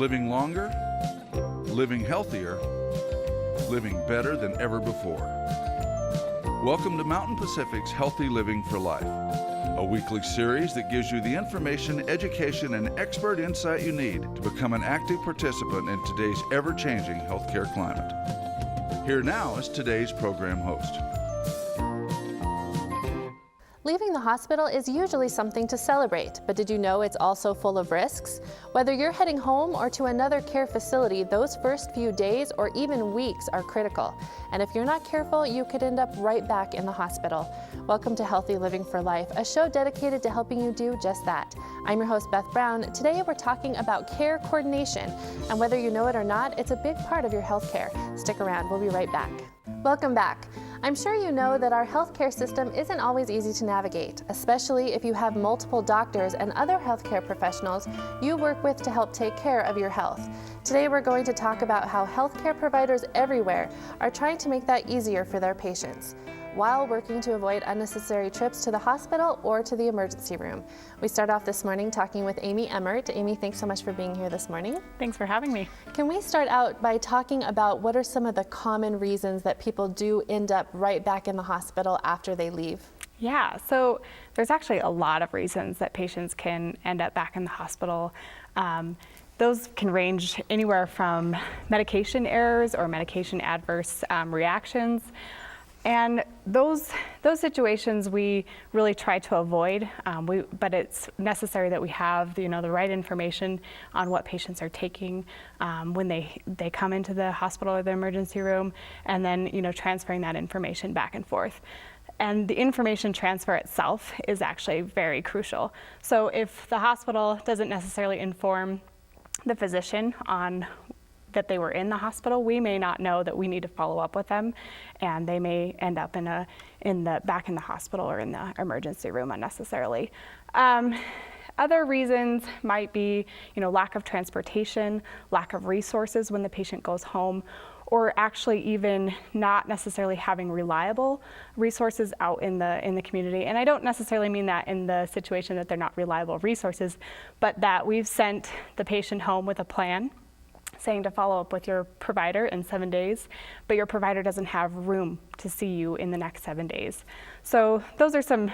Living longer, living healthier, living better than ever before. Welcome to Mountain Pacific's Healthy Living for Life, a weekly series that gives you the information, education, and expert insight you need to become an active participant in today's ever-changing healthcare climate. Here now is today's program host. Leaving the hospital is usually something to celebrate, but did you know it's also full of risks? Whether you're heading home or to another care facility, those first few days or even weeks are critical. And if you're not careful, you could end up right back in the hospital. Welcome to Healthy Living for Life, a show dedicated to helping you do just that. I'm your host, Beth Brown. Today we're talking about care coordination, and whether you know it or not, it's a big part of your health care. Stick around, we'll be right back. Welcome back. I'm sure you know that our healthcare system isn't always easy to navigate, especially if you have multiple doctors and other healthcare professionals you work with to help take care of your health. Today we're going to talk about how healthcare providers everywhere are trying to make that easier for their patients, while working to avoid unnecessary trips to the hospital or to the emergency room. We start off this morning talking with Amy Emmert. Amy, thanks so much for being here this morning. Thanks for having me. Can we start out by talking about what are some of the common reasons that people do end up right back in the hospital after they leave? Yeah, so there's actually a lot of reasons that patients can end up back in the hospital. Those can range anywhere from medication errors or medication adverse reactions. And those situations we really try to avoid, but it's necessary that we have the right information on what patients are taking when they come into the hospital or the emergency room, and then transferring that information back and forth. And the information transfer itself is actually very crucial. So if the hospital doesn't necessarily inform the physician on that they were in the hospital, we may not know that we need to follow up with them, and they may end up back in the hospital or in the emergency room unnecessarily. Other reasons might be, lack of transportation, lack of resources when the patient goes home, or actually even not necessarily having reliable resources out in the community. And I don't necessarily mean that in the situation that they're not reliable resources, but that we've sent the patient home with a plan saying to follow up with your provider in 7 days, but your provider doesn't have room to see you in the next 7 days. So those are some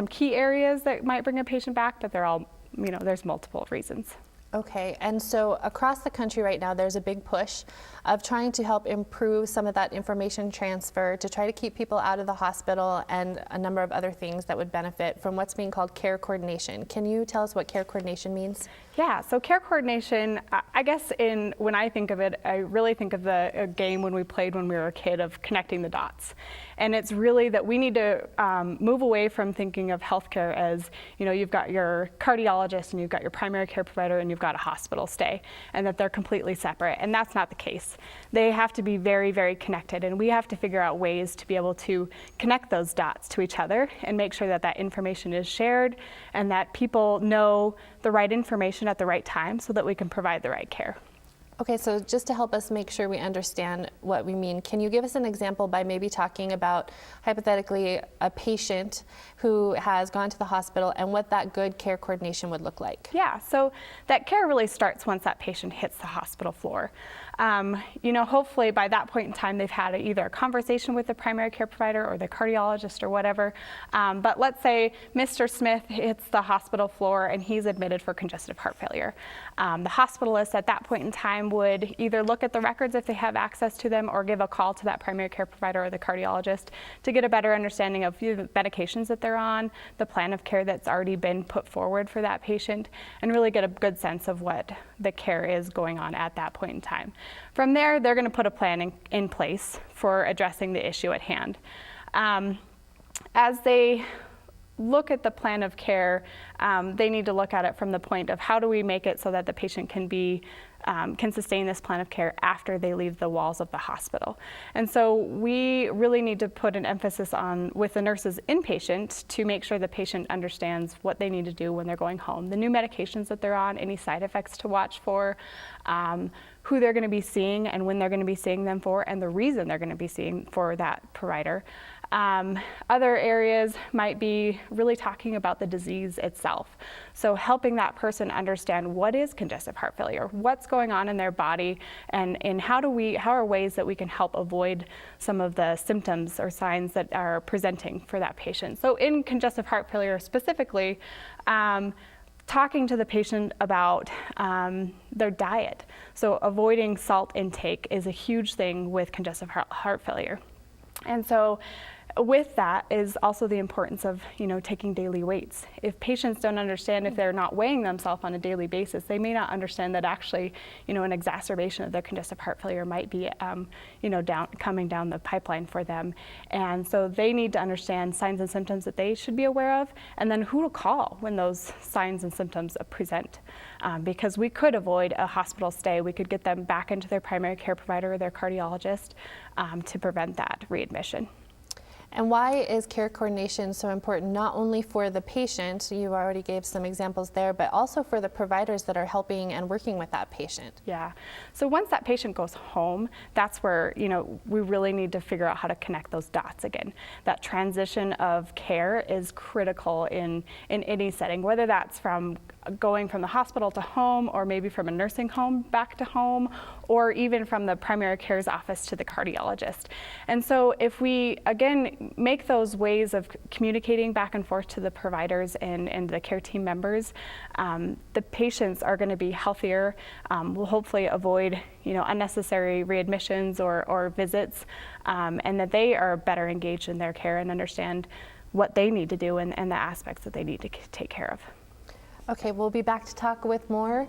key areas that might bring a patient back, but they're all, there's multiple reasons. Okay, and so across the country right now, there's a big push of trying to help improve some of that information transfer to try to keep people out of the hospital, and a number of other things that would benefit from what's being called care coordination. Can you tell us what care coordination means? Yeah, so care coordination, I guess when I think of it, I really think of a game when we played when we were a kid of connecting the dots. And it's really that we need to move away from thinking of healthcare as, you've got your cardiologist and you've got your primary care provider and you've got a hospital stay, and that they're completely separate. And that's not the case. They have to be very, very connected, and we have to figure out ways to be able to connect those dots to each other and make sure that that information is shared and that people know the right information at the right time so that we can provide the right care. Okay, so just to help us make sure we understand what we mean, can you give us an example by maybe talking about, hypothetically, a patient who has gone to the hospital and what that good care coordination would look like? Yeah, so that care really starts once that patient hits the hospital floor. Hopefully by that point in time they've had either a conversation with the primary care provider or the cardiologist or whatever. But let's say Mr. Smith hits the hospital floor and he's admitted for congestive heart failure. The hospitalist at that point in time would either look at the records if they have access to them, or give a call to that primary care provider or the cardiologist to get a better understanding of the medications that they're on, the plan of care that's already been put forward for that patient, and really get a good sense of what the care is going on at that point in time. From there, they're going to put a plan in place for addressing the issue at hand. As they look at the plan of care, they need to look at it from the point of how do we make it so that the patient can sustain this plan of care after they leave the walls of the hospital. And so we really need to put an emphasis on, with the nurses inpatient, to make sure the patient understands what they need to do when they're going home, the new medications that they're on, any side effects to watch for, who they're going to be seeing and when they're going to be seeing them for, and the reason they're going to be seeing for that provider. Other areas might be really talking about the disease itself. So helping that person understand what is congestive heart failure, what's going on in their body, and how are ways that we can help avoid some of the symptoms or signs that are presenting for that patient. So in congestive heart failure specifically, talking to the patient about their diet. So avoiding salt intake is a huge thing with congestive heart failure. And so with that is also the importance of, taking daily weights. If patients don't understand, if they're not weighing themselves on a daily basis, they may not understand that actually, an exacerbation of their congestive heart failure might be, coming down the pipeline for them. And so they need to understand signs and symptoms that they should be aware of, and then who to call when those signs and symptoms present. Because we could avoid a hospital stay. We could get them back into their primary care provider or their cardiologist to prevent that readmission. And why is care coordination so important, not only for the patient, you already gave some examples there, but also for the providers that are helping and working with that patient? Yeah. So once that patient goes home, that's where, we really need to figure out how to connect those dots again. That transition of care is critical in any setting, whether that's from going from the hospital to home, or maybe from a nursing home back to home, or even from the primary care's office to the cardiologist. And so if we, again, make those ways of communicating back and forth to the providers and the care team members, the patients are going to be healthier. We'll hopefully avoid, unnecessary readmissions or visits, and that they are better engaged in their care and understand what they need to do and the aspects that they need to take care of. Okay, we'll be back to talk with more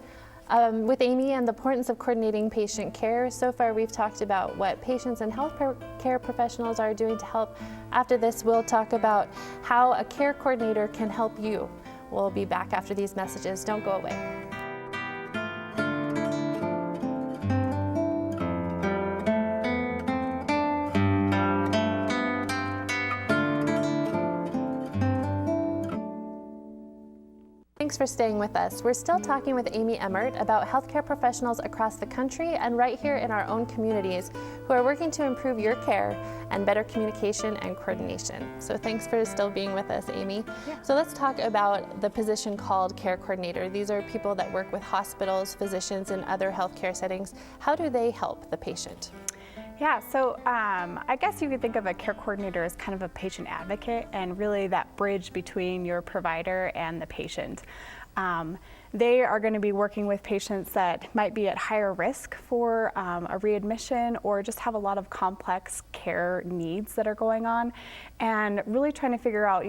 with Amy and the importance of coordinating patient care. So far, we've talked about what patients and health care professionals are doing to help. After this, we'll talk about how a care coordinator can help you. We'll be back after these messages. Don't go away. Thanks for staying with us. We're still talking with Amy Emmert about healthcare professionals across the country and right here in our own communities who are working to improve your care and better communication and coordination. So thanks for still being with us, Amy. Yeah. So let's talk about the position called care coordinator. These are people that work with hospitals, physicians, and other healthcare settings. How do they help the patient? Yeah, so I guess you could think of a care coordinator as kind of a patient advocate, and really that bridge between your provider and the patient. They are going to be working with patients that might be at higher risk for a readmission or just have a lot of complex care needs that are going on, and really trying to figure out,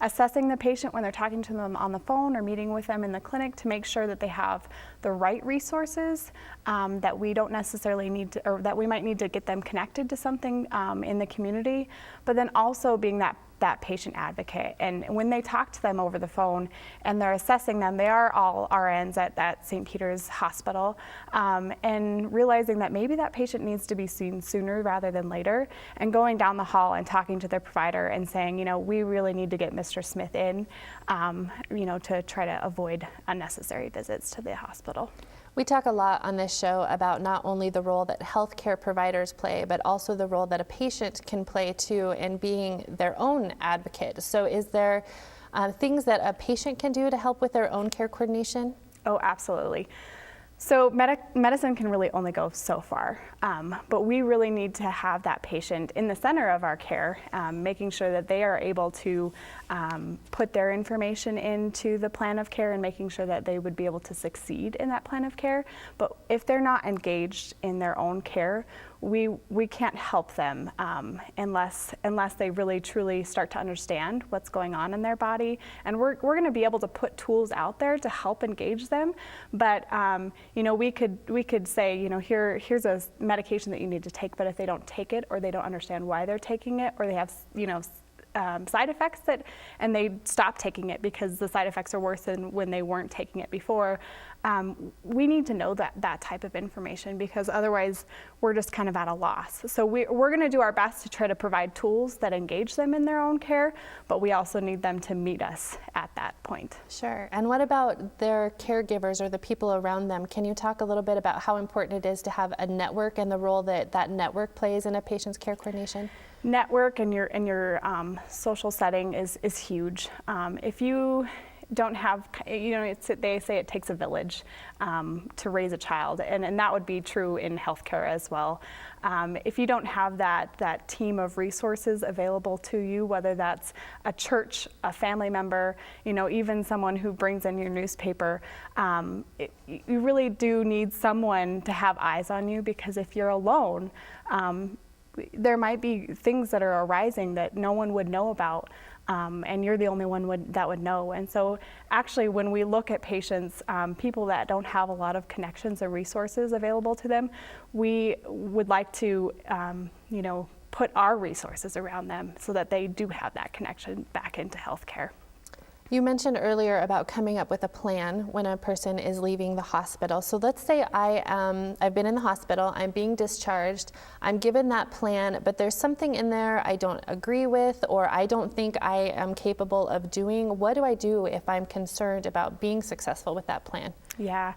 assessing the patient when they're talking to them on the phone or meeting with them in the clinic to make sure that they have the right resources, that we don't necessarily need to, or that we might need to get them connected to something in the community, but then also being that patient advocate. And when they talk to them over the phone and they're assessing them, they are all RNs at St. Peter's Hospital, and realizing that maybe that patient needs to be seen sooner rather than later, and going down the hall and talking to their provider and saying, we really need to get Mr. Smith in, to try to avoid unnecessary visits to the hospital. We talk a lot on this show about not only the role that healthcare providers play, but also the role that a patient can play too in being their own advocate. So is there things that a patient can do to help with their own care coordination? Oh, absolutely. So medicine can really only go so far, but we really need to have that patient in the center of our care, making sure that they are able to put their information into the plan of care and making sure that they would be able to succeed in that plan of care. But if they're not engaged in their own care, we can't help them unless they really truly start to understand what's going on in their body. And we're going to be able to put tools out there to help engage them. But we could say, here's a medication that you need to take. But if they don't take it, or they don't understand why they're taking it, or they have side effects and they stop taking it because the side effects are worse than when they weren't taking it before, we need to know that type of information, because otherwise we're just kind of at a loss. So we're going to do our best to try to provide tools that engage them in their own care, but we also need them to meet us at that point. Sure. And what about their caregivers or the people around them? Can you talk a little bit about how important it is to have a network and the role that that network plays in a patient's care coordination? Network and your social setting is huge. If you don't have, they say it takes a village to raise a child, and that would be true in healthcare as well. If you don't have that team of resources available to you, whether that's a church, a family member, even someone who brings in your newspaper, you really do need someone to have eyes on you, because if you're alone, there might be things that are arising that no one would know about, and you're the only one that would know. And so actually, when we look at patients, people that don't have a lot of connections or resources available to them, we would like to put our resources around them so that they do have that connection back into healthcare. You mentioned earlier about coming up with a plan when a person is leaving the hospital. So let's say I've been in the hospital, I'm being discharged, I'm given that plan, but there's something in there I don't agree with, or I don't think I am capable of doing. What do I do if I'm concerned about being successful with that plan? Yeah.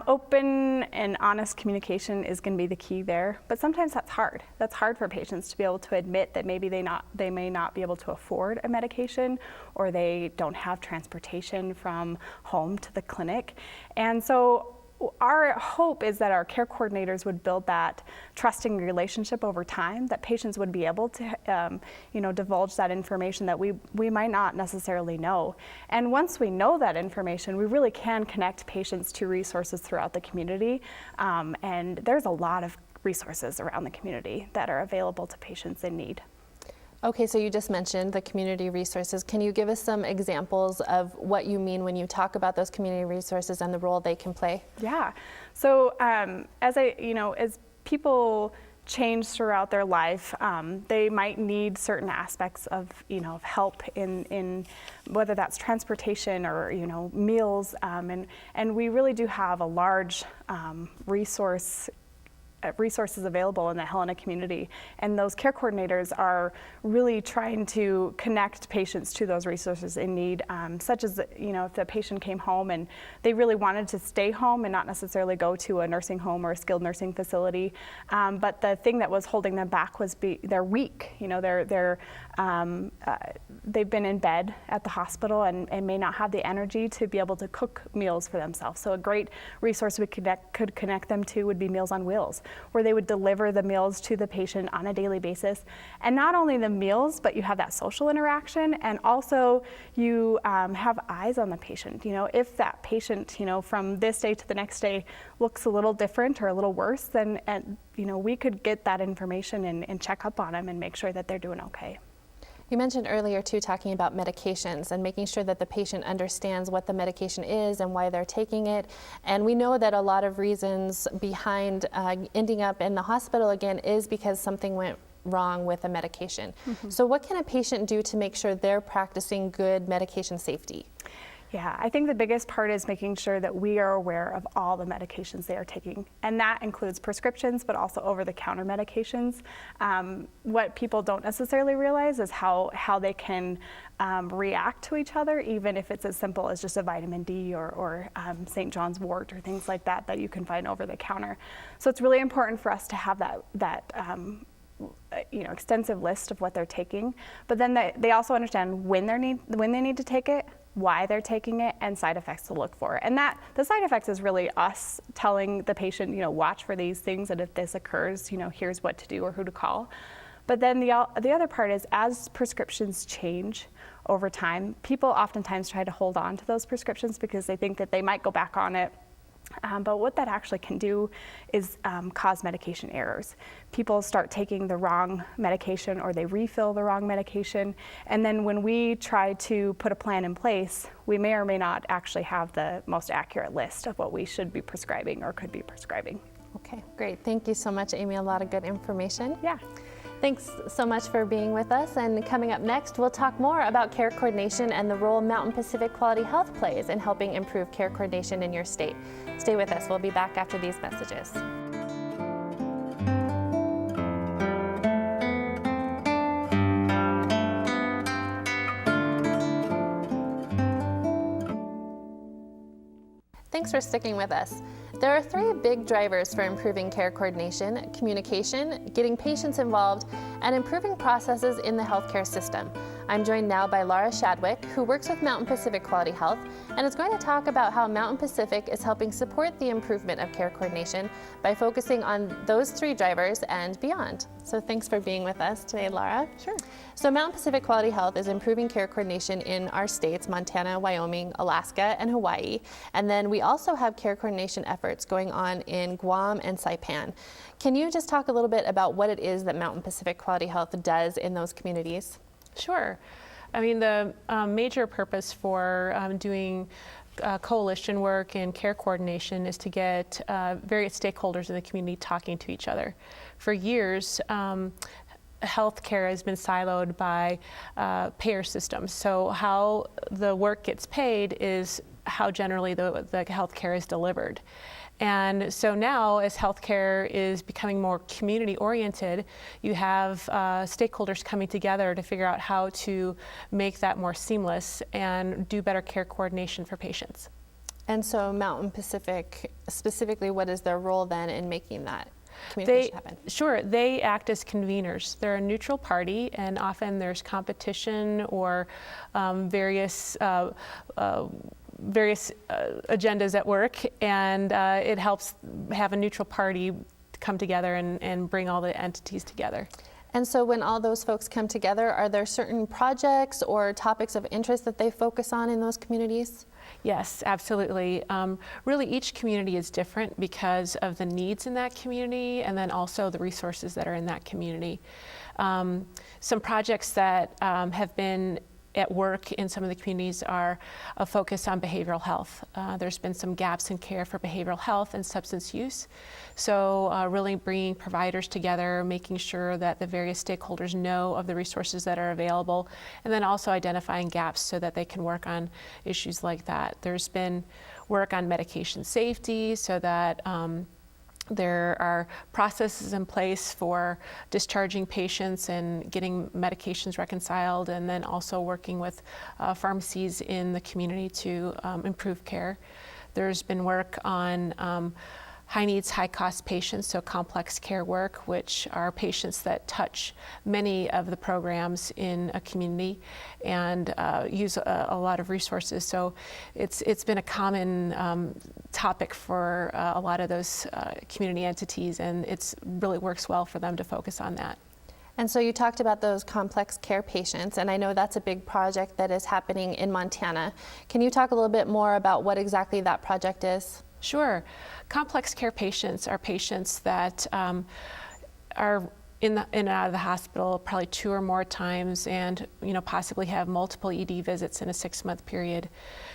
Open and honest communication is going to be the key there, but sometimes that's hard. That's hard for patients to be able to admit that maybe they may not be able to afford a medication, or they don't have transportation from home to the clinic. And so our hope is that our care coordinators would build that trusting relationship over time, that patients would be able to divulge that information that we might not necessarily know. And once we know that information, we really can connect patients to resources throughout the community. And there's a lot of resources around the community that are available to patients in need. Okay, so you just mentioned the community resources. Can you give us some examples of what you mean when you talk about those community resources and the role they can play? Yeah. So as people change throughout their life, they might need certain aspects of help in whether that's transportation or meals, and we really do have a large resources available in the Helena community, and those care coordinators are really trying to connect patients to those resources in need, such as if the patient came home and they really wanted to stay home and not necessarily go to a nursing home or a skilled nursing facility, but the thing that was holding them back was they're weak. They've been in bed at the hospital and may not have the energy to be able to cook meals for themselves. So a great resource we could connect them to would be Meals on Wheels, where they would deliver the meals to the patient on a daily basis. And not only the meals, but you have that social interaction, and also you have eyes on the patient. If that patient, from this day to the next day looks a little different or a little worse, then we could get that information and check up on them and make sure that they're doing okay. You mentioned earlier too, talking about medications and making sure that the patient understands what the medication is and why they're taking it. And we know that a lot of reasons behind ending up in the hospital again is because something went wrong with a medication. Mm-hmm. So what can a patient do to make sure they're practicing good medication safety? Yeah, I think the biggest part is making sure that we are aware of all the medications they are taking. And that includes prescriptions, but also over-the-counter medications. What people don't necessarily realize is how they can react to each other, even if it's as simple as just a vitamin D or St. John's wort or things like that you can find over the counter. So it's really important for us to have that extensive list of what they're taking, but then they also understand when they need to take it, why they're taking it, and side effects to look for. And that the side effects is really us telling the patient, watch for these things, and if this occurs, here's what to do or who to call. But then the other part is, as prescriptions change over time, people oftentimes try to hold on to those prescriptions because they think that they might go back on it. But what that actually can do is cause medication errors. People start taking the wrong medication, or they refill the wrong medication, and then when we try to put a plan in place, we may or may not actually have the most accurate list of what we should be prescribing or could be prescribing. Okay, great. Thank you so much, Amy. A lot of good information. Yeah. Thanks so much for being with us. And coming up next, we'll talk more about care coordination and the role Mountain Pacific Quality Health plays in helping improve care coordination in your state. Stay with us. We'll be back after these messages. Thanks for sticking with us. There are three big drivers for improving care coordination: communication, getting patients involved, and improving processes in the healthcare system. I'm joined now by Laura Shadwick, who works with Mountain Pacific Quality Health, and is going to talk about how Mountain Pacific is helping support the improvement of care coordination by focusing on those three drivers and beyond. So thanks for being with us today, Laura. Sure. So Mountain Pacific Quality Health is improving care coordination in our states, Montana, Wyoming, Alaska, and Hawaii. And then we also have care coordination efforts going on in Guam and Saipan. Can you just talk a little bit about what it is that Mountain Pacific Quality Health does in those communities? Sure. I mean, the major purpose for doing coalition work and care coordination is to get various stakeholders in the community talking to each other. For years, healthcare has been siloed by payer systems. So how the work gets paid is how generally the healthcare is delivered. And so now, as healthcare is becoming more community-oriented, you have stakeholders coming together to figure out how to make that more seamless and do better care coordination for patients. And so Mountain Pacific, specifically, what is their role then in making that communication happen? Sure, they act as conveners. They're a neutral party, and often there's competition or various agendas at work, and it helps have a neutral party come together and bring all the entities together. And so when all those folks come together, are there certain projects or topics of interest that they focus on in those communities? Yes, absolutely. Really, each community is different because of the needs in that community and then also the resources that are in that community. Some projects that have been at work in some of the communities are a focus on behavioral health. There's been some gaps in care for behavioral health and substance use. So really bringing providers together, making sure that the various stakeholders know of the resources that are available, and then also identifying gaps so that they can work on issues like that. There's been work on medication safety so that there are processes in place for discharging patients and getting medications reconciled, and then also working with pharmacies in the community to improve care. There's been work on high needs, high cost patients, so complex care work, which are patients that touch many of the programs in a community and use a lot of resources. So it's been a common topic for a lot of those community entities, and it's really works well for them to focus on that. And so you talked about those complex care patients, and I know that's a big project that is happening in Montana. Can you talk a little bit more about what exactly that project is? Sure. Complex care patients are patients that are in and out of the hospital probably 2 or more times, and possibly have multiple ED visits in a 6-month period.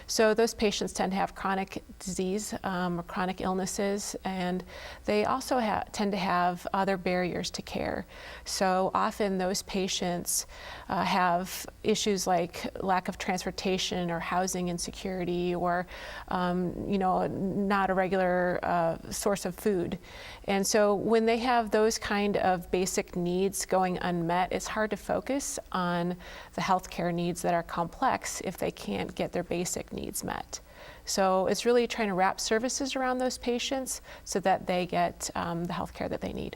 So those patients tend to have chronic disease or chronic illnesses, and they also tend to have other barriers to care. So often those patients have issues like lack of transportation or housing insecurity, or not a regular source of food. And so when they have those kind of basic needs going unmet, it's hard to focus on the healthcare needs that are complex if they can't get their basic needs met. So it's really trying to wrap services around those patients so that they get the healthcare that they need.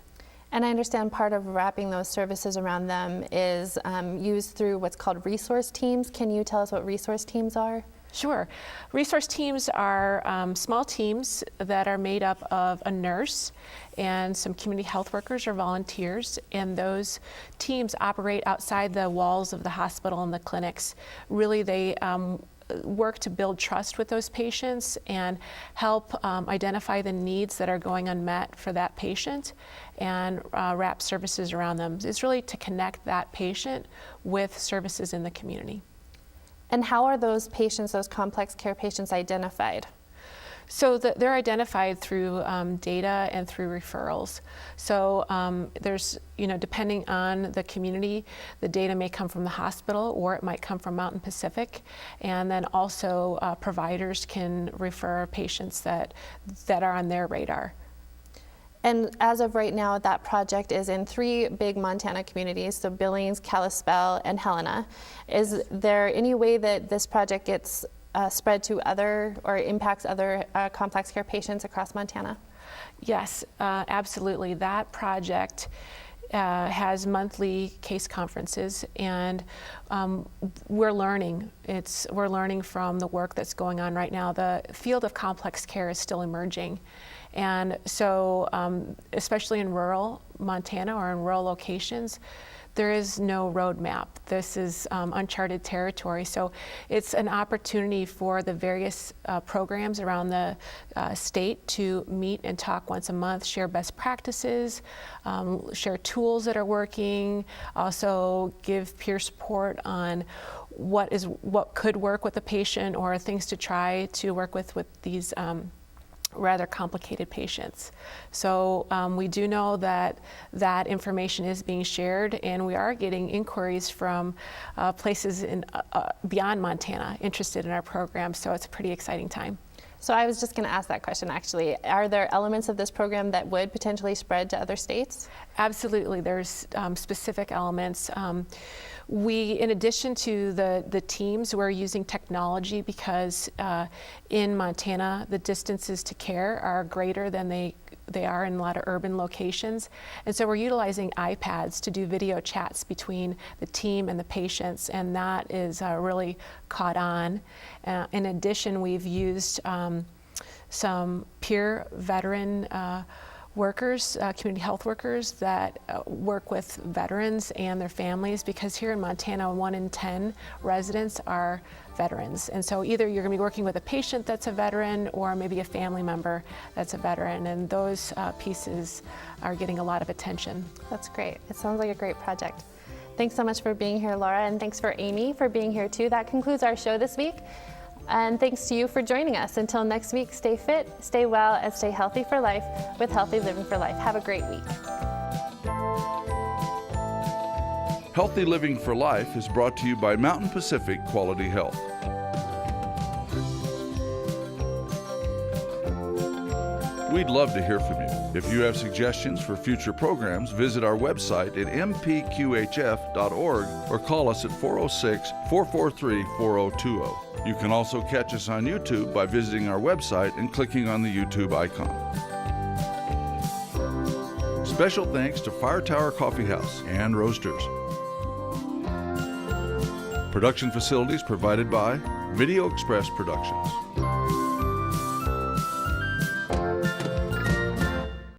And I understand part of wrapping those services around them is used through what's called resource teams. Can you tell us what resource teams are? Sure. Resource teams are small teams that are made up of a nurse and some community health workers or volunteers, and those teams operate outside the walls of the hospital and the clinics. Really, they work to build trust with those patients and help identify the needs that are going unmet for that patient and wrap services around them. It's really to connect that patient with services in the community. And how are those patients, those complex care patients, identified? So they're identified through data and through referrals. So there's, depending on the community, the data may come from the hospital or it might come from Mountain Pacific. And then also providers can refer patients that are on their radar. And as of right now, that project is in 3 big Montana communities, so Billings, Kalispell, and Helena. Is there any way that this project gets spread to other or impacts other complex care patients across Montana? Yes, absolutely. That project has monthly case conferences, and we're learning. We're learning from the work that's going on right now. The field of complex care is still emerging. And so, especially in rural Montana or in rural locations, there is no roadmap. This is uncharted territory. So it's an opportunity for the various programs around the state to meet and talk once a month, share best practices, share tools that are working, also give peer support on what could work with the patient or things to try to work with these rather complicated patients. So we do know that information is being shared, and we are getting inquiries from places beyond Montana interested in our program, so it's a pretty exciting time. So I was just going to ask that question actually. Are there elements of this program that would potentially spread to other states? Absolutely, there's specific elements. In addition to the teams, we're using technology because in Montana, the distances to care are greater than they are in a lot of urban locations. And so we're utilizing iPads to do video chats between the team and the patients, and that is really caught on. In addition, we've used some peer veteran workers, community health workers that work with veterans and their families, because here in Montana, 1 in 10 residents are veterans. And so either you're going to be working with a patient that's a veteran or maybe a family member that's a veteran, and those pieces are getting a lot of attention. That's great. It sounds like a great project. Thanks so much for being here, Laura, and thanks for Amy for being here too. That concludes our show this week. And thanks to you for joining us. Until next week, stay fit, stay well, and stay healthy for life with Healthy Living for Life. Have a great week. Healthy Living for Life is brought to you by Mountain Pacific Quality Health. We'd love to hear from you. If you have suggestions for future programs, visit our website at mpqhf.org or call us at 406-443-4020. You can also catch us on YouTube by visiting our website and clicking on the YouTube icon. Special thanks to Fire Tower Coffee House and Roasters. Production facilities provided by Video Express Productions.